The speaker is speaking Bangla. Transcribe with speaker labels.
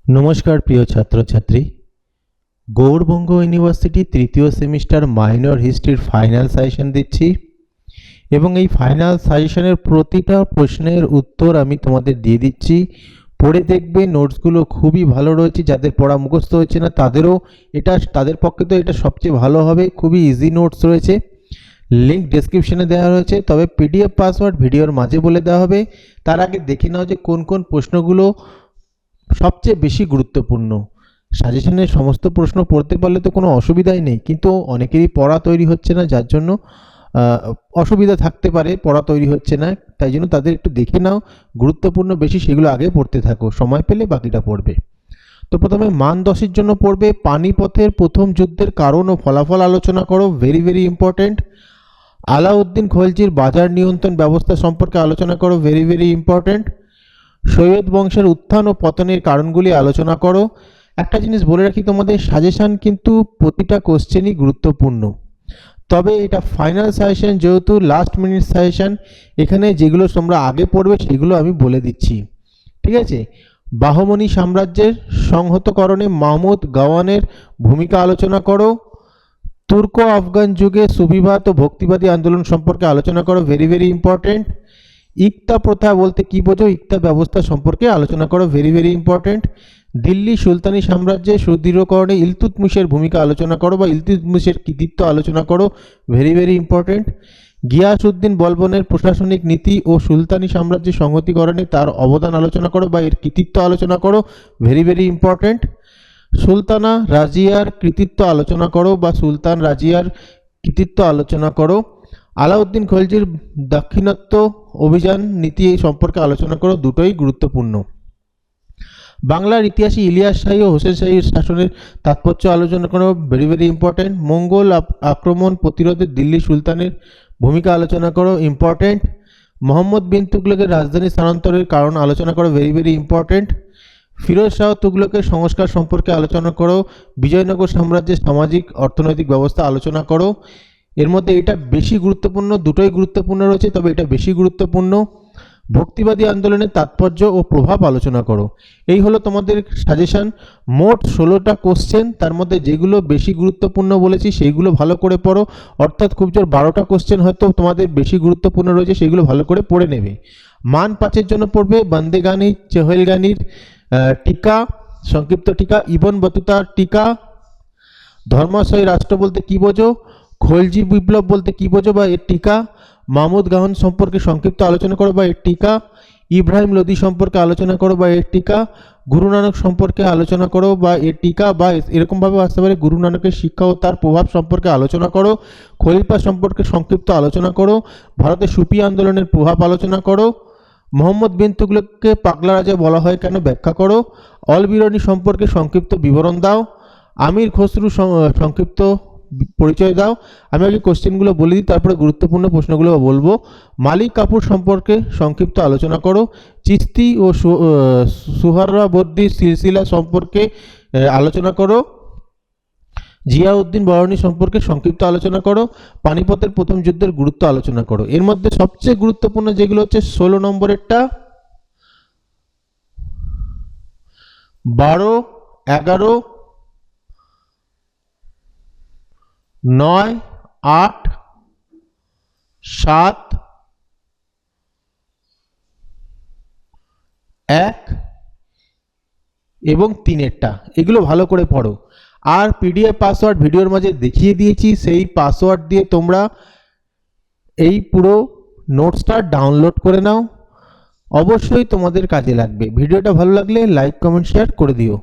Speaker 1: নমস্কার প্রিয় ছাত্রছাত্রী, গৌড়বঙ্গ ইউনিভার্সিটি তৃতীয় সেমিস্টার মাইনর হিস্ট্রির ফাইনাল সাজেশন দিচ্ছি এবং এই ফাইনাল সাজেশনের প্রতিটা প্রশ্নের উত্তর আমি তোমাদের দিয়ে দিচ্ছি। পড়ে দেখবে, নোটসগুলো খুবই ভালো রয়েছে। যাদের পড়া মুখস্থ হচ্ছে না তাদের পক্ষে তো এটা সবচেয়ে ভালো হবে। খুবই ইজি নোটস রয়েছে, লিঙ্ক ডেসক্রিপশনে দেওয়া রয়েছে। তবে পিডিএফ পাসওয়ার্ড ভিডিওর মাঝে বলে দেওয়া হবে। তার আগে দেখে নাও যে কোন কোন প্রশ্নগুলো সবচেয়ে বেশি গুরুত্বপূর্ণ। সাজেশনের সমস্ত প্রশ্ন পড়তে পারলে তো কোনো অসুবিধাই নেই, কিন্তু অনেকেরই পড়া তৈরি হচ্ছে না, যার জন্য অসুবিধা থাকতে পারে, পড়া তৈরি হচ্ছে না। তাই জন্য তাদের একটু দেখে নাও, গুরুত্বপূর্ণ বেশি সেগুলো আগে পড়তে থাকো, সময় পেলে বাকিটা পড়বে। তো প্রথমে মান 10-এর জন্য পড়বে পানিপথের প্রথম যুদ্ধের কারণ ও ফলাফল আলোচনা করো, ভেরি ভেরি ইম্পর্টেন্ট। আলাউদ্দিন খলজির বাজার নিয়ন্ত্রণ ব্যবস্থা সম্পর্কে আলোচনা করো, ভেরি ভেরি ইম্পর্টেন্ট। সৈয়দ বংশের উত্থান ও পতনের কারণগুলি আলোচনা করো। একটা জিনিস বলে রাখি, তোমাদের সাজেশন কিন্তু প্রতিটা কোশ্চেনই গুরুত্বপূর্ণ, তবে এটা ফাইনাল সাজেশন যেহেতু লাস্ট মিনিট সাজেশন, এখানে যেগুলো তোমরা আগে পড়বে সেগুলো আমি বলে দিচ্ছি, ঠিক আছে। বাহমনি সাম্রাজ্যের সংহতকরণে মাহমুদ গাওয়ানের ভূমিকা আলোচনা করো। তুর্ক আফগান যুগে সুফিবাদ ও ভক্তিবাদী আন্দোলন সম্পর্কে আলোচনা করো, ভেরি ভেরি ইম্পর্টেন্ট। ইকতা প্রথা বলতে কি বোঝো, ইকতা ব্যবস্থা সম্পর্কে আলোচনা করো, ভেরি ভেরি ইম্পর্টেন্ট। দিল্লি সুলতানি সাম্রাজ্যের সুদৃঢ়করণে ইলতুৎমিশের ভূমিকা আলোচনা করো বা ইলতুৎমিশের কৃতিত্ব আলোচনা করো, ভেরি ভেরি ইম্পর্টেন্ট। গিয়াসউদ্দিন বলবনের প্রশাসনিক নীতি ও সুলতানি সাম্রাজ্যের সংহতিকরণে তার অবদান আলোচনা করো বা এর কৃতিত্ব আলোচনা করো, ভেরি ভেরি ইম্পর্টেন্ট। সুলতানা রাজিয়ার কৃতিত্ব আলোচনা করো বা সুলতান রাজিয়ার কৃতিত্ব আলোচনা করো। আলাউদ্দিন খলজির দাক্ষিণাত্য অভিযান নীতি সম্পর্কে আলোচনা করো, দুটোই গুরুত্বপূর্ণ। বাংলার ইতিহাসে ইলিয়াস শাহী ও হোসেন শাহীর শাসনের তাৎপর্য আলোচনা করো, ভেরি ভেরি ইম্পর্টেন্ট। মঙ্গল আক্রমণ প্রতিরোধে দিল্লি সুলতানের ভূমিকা আলোচনা করো, ইম্পর্টেন্ট। মোহাম্মদ বিন তুগলকের রাজধানী স্থানান্তরের কারণ আলোচনা করো, very very important. Firoz Shah তুগলকের সংস্কার সম্পর্কে আলোচনা করো। বিজয়নগর সাম্রাজ্যের সামাজিক অর্থনৈতিক ব্যবস্থা আলোচনা করো। এর মধ্যে এটা বেশি গুরুত্বপূর্ণ, দুটোই গুরুত্বপূর্ণ রয়েছে, তবে এটা বেশি গুরুত্বপূর্ণ। ভক্তিবাদী আন্দোলনের তাৎপর্য ও প্রভাব আলোচনা করো। এই হলো তোমাদের সাজেশন। মোট 16টা কোশ্চেন, তার মধ্যে যেগুলো বেশি গুরুত্বপূর্ণ বলেছি সেইগুলো ভালো করে পড়ো, অর্থাৎ খুব জোর 12টা কোশ্চেন হয়তো তোমাদের বেশি গুরুত্বপূর্ণ রয়েছে, সেগুলো ভালো করে পড়ে নেবে। মান 5-এর জন্য পড়বে বান্দেগানি চেহলগানির টিকা, সংক্ষিপ্ত টিকা, ইবন বতুতার টিকা। ধর্মাশয় রাষ্ট্র বলতে কি বোঝো, খলজি বিপ্লব বলতে কি বোঝো বা এর টিকা। মাহমুদ গাহন সম্পর্কে সংক্ষিপ্ত আলোচনা করো বা এর টিকা। ইব্রাহিম লোদি সম্পর্কে আলোচনা করো বা এর টিকা। গুরু নানক সম্পর্কে আলোচনা করো বা এর টিকা, বা এরকমভাবে আসতে পারে গুরু নানকের শিক্ষা ও তার প্রভাব সম্পর্কে আলোচনা করো। খলিফা সম্পর্কে সংক্ষিপ্ত আলোচনা করো। ভারতের সুফি আন্দোলনের প্রভাব আলোচনা করো। মোহাম্মদ বিন তুগলককে পাগলা রাজা বলা হয় কেন ব্যাখ্যা করো। অল বিরনি সম্পর্কে সংক্ষিপ্ত বিবরণ দাও। আমির খসরু সংক্ষিপ্ত পরিচয় দাও। আমি আগে কোশ্চেনগুলো বলে দিই, তারপরে গুরুত্বপূর্ণ প্রশ্নগুলো বলবো। মালিক কাপুর সম্পর্কে সংক্ষিপ্ত আলোচনা করো। চিস্তি ও সুহরাবর্দী সিলসিলা সম্পর্কে আলোচনা করো। জিয়াউদ্দিন বরনী সম্পর্কে সংক্ষিপ্ত আলোচনা করো। পানিপথের প্রথম যুদ্ধের গুরুত্ব আলোচনা করো। এর মধ্যে সবচেয়ে গুরুত্বপূর্ণ যেগুলো হচ্ছে 16 নম্বরেরটা, 12, 11, 9, 8, 7, 1 এবং 3-এরটা, এগুলো ভালো করে পড়ো। আর পিডিএফ পাসওয়ার্ড ভিডিওর মাঝে দেখিয়ে দিয়েছি, সেই পাসওয়ার্ড দিয়ে তোমরা এই পুরো নোটসটা ডাউনলোড করে নাও, অবশ্যই তোমাদের কাজে লাগবে। ভিডিওটা ভালো লাগলে লাইক কমেন্ট শেয়ার করে দিও।